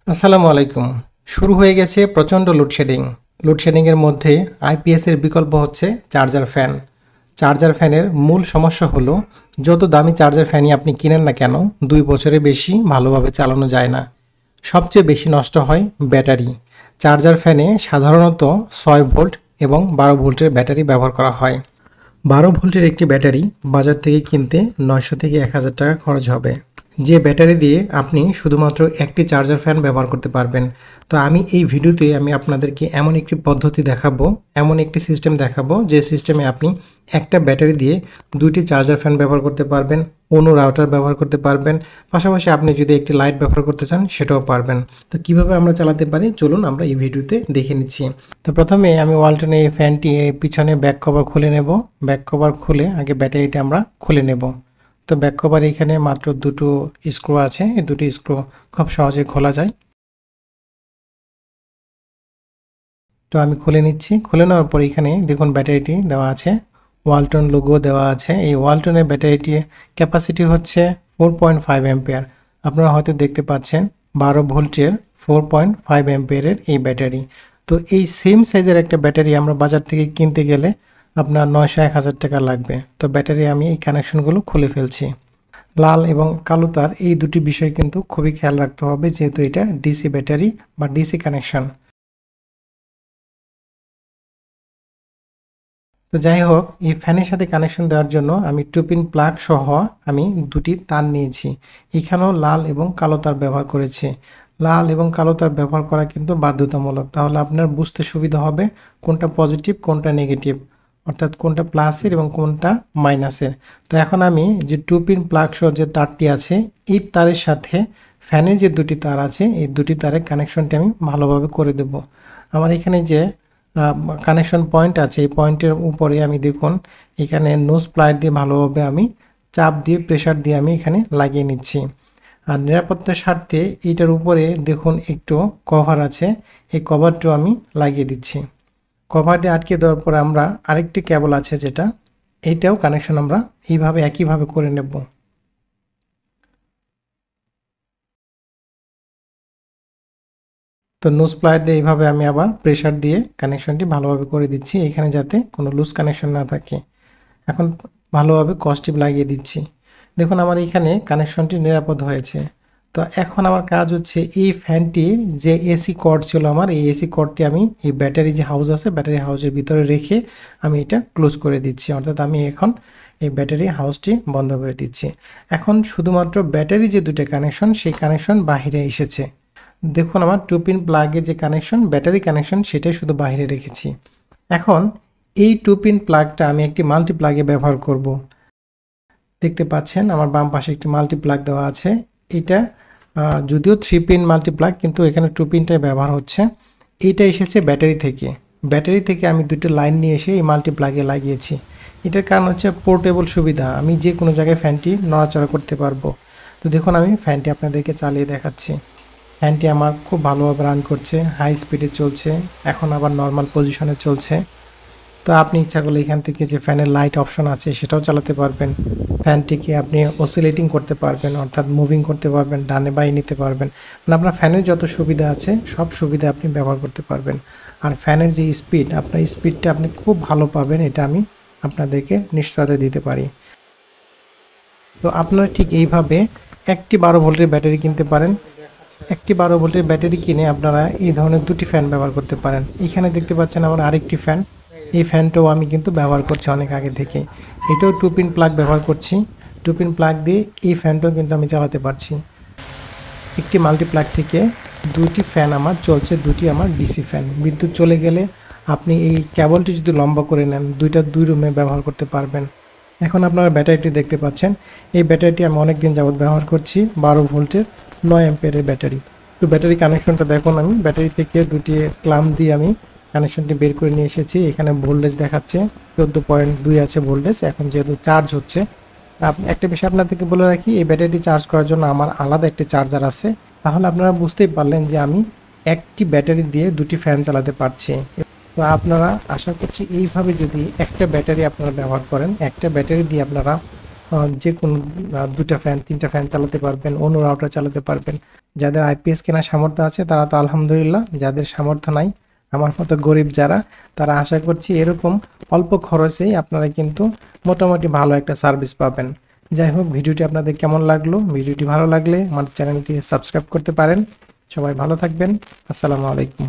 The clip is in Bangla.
আসসালামু আলাইকুম। শুরু হয়ে গেছে প্রচণ্ড লোডশেডিং। লোডশেডিংয়ের মধ্যে আইপিএসের বিকল্প হচ্ছে চার্জার ফ্যান। চার্জার ফ্যানের মূল সমস্যা হলো যত দামি চার্জার ফ্যানই আপনি কিনেন না কেন 2 বছরের বেশি ভালোভাবে চালানো যায় না। সবচেয়ে বেশি নষ্ট হয় ব্যাটারি। চার্জার ফ্যানে সাধারণত 6 ভোল্ট এবং 12 ভোল্টের ব্যাটারি ব্যবহার করা হয়। 12 ভোল্টের একটি ব্যাটারি বাজার থেকে কিনতে 900 থেকে 1000 টাকা খরচ হবে, যে ব্যাটারি দিয়ে আপনি শুধুমাত্র একটি চার্জার ফ্যান ব্যবহার করতে পারবেন। তো আমি এই ভিডিওতে আপনাদেরকে এমন একটি পদ্ধতি দেখাবো, এমন একটি সিস্টেম দেখাবো যে সিস্টেমে আপনি একটা ব্যাটারি দিয়ে 2টি চার্জার ফ্যান ব্যবহার করতে পারবেন, অন্য রাউটার ব্যবহার করতে পারবেন, পাশাপাশি আপনি যদি একটি লাইট ব্যবহার করতে চান সেটাও পারবেন। তো কিভাবে আমরা চালাতে পারি চলুন আমরা এই ভিডিওতে দেখে নিচ্ছি। তো প্রথমে আমি ওয়ালটনের এই ফ্যানটি পিছনে ব্যাক কভার খুলে নেব। ব্যাক কভার খুলে আগে ব্যাটারিটা আমরা খুলে নেব। তো ব্যাক কভার এখানে মাত্র 2টো স্ক্রু আছে, এই 2টি স্ক্রু খুব সহজে খোলা যায়। তো আমি খুলে নিচ্ছি। খুলে নেওয়ার পর এখানে দেখুন ব্যাটারিটি দেওয়া আছে, ওয়ালটন লোগো দেওয়া আছে। এই ওয়ালটনের ব্যাটারিটির ক্যাপাসিটি হচ্ছে 4.5 অ্যাম্পিয়ার। আপনারা হয়তো দেখতে পাচ্ছেন 12 ভোল্টের 4.5 অ্যাম্পিয়ারের এই ব্যাটারি। তো এই সেম সাইজের একটা ব্যাটারি আমরা বাজার থেকে কিনতে গেলে আপনার 900-1000 টাকা লাগবে। তো ব্যাটারি আমি এই কানেকশনগুলো খুলে ফেলছি। লাল এবং কালো তার এই দুটি বিষয় কিন্তু খুবই খেয়াল রাখতে হবে, যেহেতু এটা ডিসি ব্যাটারি বা ডিসি কানেকশন। তো যাই হোক, এই ফ্যানের সাথে কানেকশন দেওয়ার জন্য আমি 2 পিন প্লাগ সহ আমি 2টি তার নিয়েছি। এখানেও লাল এবং কালো তার ব্যবহার করেছি। লাল এবং কালো তার ব্যবহার করা কিন্তু বাধ্যতামূলক, তাহলে আপনার বুঝতে সুবিধা হবে কোনটা পজিটিভ কোনটা নেগেটিভ, অর্থাৎ কোনটা প্লাসের এবং কোনটা মাইনাসের। তো এখন আমি যে 2 পিন প্লাগ সহ যে তারটি আছে এই তারের সাথে ফ্যানের যে 2টি তার আছে এই 2টি তারের কানেকশনটি আমি ভালোভাবে করে দেব। আমার এখানে যে কানেকশন পয়েন্ট আছে এই পয়েন্টের উপরে আমি দেখুন এখানে নোজ প্লায়ার দিয়ে ভালোভাবে আমি চাপ দিয়ে প্রেসার দিয়ে আমি এখানে লাগিয়ে নিচ্ছি। আর নিরাপত্তার স্বার্থে এইটার উপরে দেখুন একটু কভার আছে, এই কভারটাও আমি লাগিয়ে দিচ্ছি। কভার দিয়ে আটকে দেওয়ার পর আমরা আরেকটি কেবল আছে যেটা এইটাও কানেকশন আমরা এইভাবে একইভাবে করে নেব। তো নোজ প্লায়ার দিয়ে এইভাবে আমি আবার প্রেসার দিয়ে কানেকশনটি ভালোভাবে করে দিচ্ছি, এখানে যাতে কোনো লুজ কানেকশন না থাকে। এখন ভালোভাবে কসটিপ লাগিয়ে দিচ্ছি। দেখুন আমার এখানে কানেকশনটি নিরাপদ হয়েছে। তো এখন আমার কাজ হচ্ছে এই ফ্যানটি যে এসি কর্ড ছিল আমার এই এসি কর্ডটি আমি এই ব্যাটারি যে হাউস আছে ব্যাটারি হাউসের ভিতরে রেখে আমি এটা ক্লোজ করে দিচ্ছি, অর্থাৎ আমি এখন এই ব্যাটারি হাউসটি বন্ধ করে দিচ্ছি। এখন শুধুমাত্র ব্যাটারি যে 2টা কানেকশন সেই কানেকশন বাহিরে এসেছে। দেখুন আমার 2 পিন প্লাগের যে কানেকশন ব্যাটারি কানেকশন সেটাই শুধু বাইরে রেখেছি। এখন এই 2 পিন প্লাগটা আমি একটি মাল্টি প্লাগে ব্যবহার করব। দেখতে পাচ্ছেন আমার বাম পাশে একটি মাল্টি প্লাগ দেওয়া আছে। এটা যদিও 3 পিন মাল্টি প্লাগ কিন্তু এখানে 2 পিনটাই ব্যবহার হচ্ছে। এইটা এসেছে ব্যাটারি থেকে। ব্যাটারি থেকে আমি 2টো লাইন নিয়ে এসে এই মাল্টি প্লাগে লাগিয়েছি। এটার কারণ হচ্ছে পোর্টেবল সুবিধা, আমি যে কোনো জায়গায় ফ্যানটি নড়াচড়া করতে পারবো। তো দেখুন আমি ফ্যানটি আপনাদেরকে চালিয়ে দেখাচ্ছি। ফ্যানটি আমার খুব ভালোভাবে রান করছে, হাই স্পিডে চলছে, এখন আবার নর্মাল পজিশনে চলছে। তো আপনি ইচ্ছা করলে এখান থেকে যে ফ্যানের লাইট অপশন আছে সেটাও চালাতে পারবেন। ফ্যানটিকে আপনি অসিলেটিং করতে পারবেন, অর্থাৎ মুভিং করতে পারবেন, ডানে বাঁয়ে নিতে পারবেন। মানে আপনার ফ্যানের যত সুবিধা আছে সব সুবিধা আপনি ব্যবহার করতে পারবেন। আর ফ্যানের যে স্পিড, আপনার স্পিডটা আপনি খুব ভালো পাবেন, এটা আমি আপনাদেরকে নিশ্চয়তা দিতে পারি। তো আপনারা ঠিক এইভাবে একটি 12 ভোল্টের ব্যাটারি কিনতে পারেন। একটি 12 ভোল্টের ব্যাটারি কিনে আপনারা এই ধরনের 2টি ফ্যান ব্যবহার করতে পারেন। এখানে দেখতে পাচ্ছেন আমার আরেকটি ফ্যান, এই ফ্যানটাও আমি কিন্তু ব্যবহার করছি অনেক আগে থেকে। এটাও 2 পিন প্লাগ ব্যবহার করছি। 2 পিন প্লাগ দিয়ে এই ফ্যানটাও কিন্তু আমি চালাতে পারছি। একটি মাল্টি প্লাগ থেকে 2টি ফ্যান আমার চলছে, 2টি আমার ডিসি ফ্যান। বিদ্যুৎ চলে গেলে আপনি এই কেবলটি যদি লম্বা করে নেন 2 রুমে ব্যবহার করতে পারবেন। এখন আপনারা ব্যাটারিটি দেখতে পাচ্ছেন, এই ব্যাটারিটি আমি অনেক দিন যাবত ব্যবহার করছি, 12 ভোল্টের 9 অ্যাম্পিয়ারের ব্যাটারি। তো ব্যাটারি কানেকশনটা দেখুন, আমি ব্যাটারি থেকে 2টি ক্লাম্প দিয়ে আমি কানেকশনটি বের করে নিয়ে এসেছি। এখানে ভোল্টেজ দেখাচ্ছে 14.2 আছে ভোল্টেজ। এখন যেহেতু চার্জ হচ্ছে, একটা বিষয় আপনাদেরকে বলে রাখি, এই ব্যাটারিটি চার্জ করার জন্য আমার আলাদা একটি চার্জার আছে। তাহলে আপনারা বুঝতেই পারলেন যে আমি একটি ব্যাটারি দিয়ে 2টি ফ্যান চালাতে পারছি। তো আপনারা আশা করছি এইভাবে যদি একটা ব্যাটারি আপনারা ব্যবহার করেন, একটা ব্যাটারি দিয়ে আপনারা যে কোনো 2টা ফ্যান 3টা ফ্যান চালাতে পারবেন, অন্য রাউটার চালাতে পারবেন। যাদের আইপিএস কেনার সামর্থ্য আছে তারা তো আলহামদুলিল্লাহ, যাদের সামর্থ্য নাই, আমার মতো গরিব যারা, তারা আশা করছি এরকম অল্প খরচেই আপনারা কিন্তু মোটামুটি ভালো একটা সার্ভিস পাবেন। যাই হোক, ভিডিওটি আপনাদের কেমন লাগলো? ভিডিওটি ভালো লাগলে আমার চ্যানেলটি সাবস্ক্রাইব করতে পারেন। সবাই ভালো থাকবেন। আসসালামু আলাইকুম।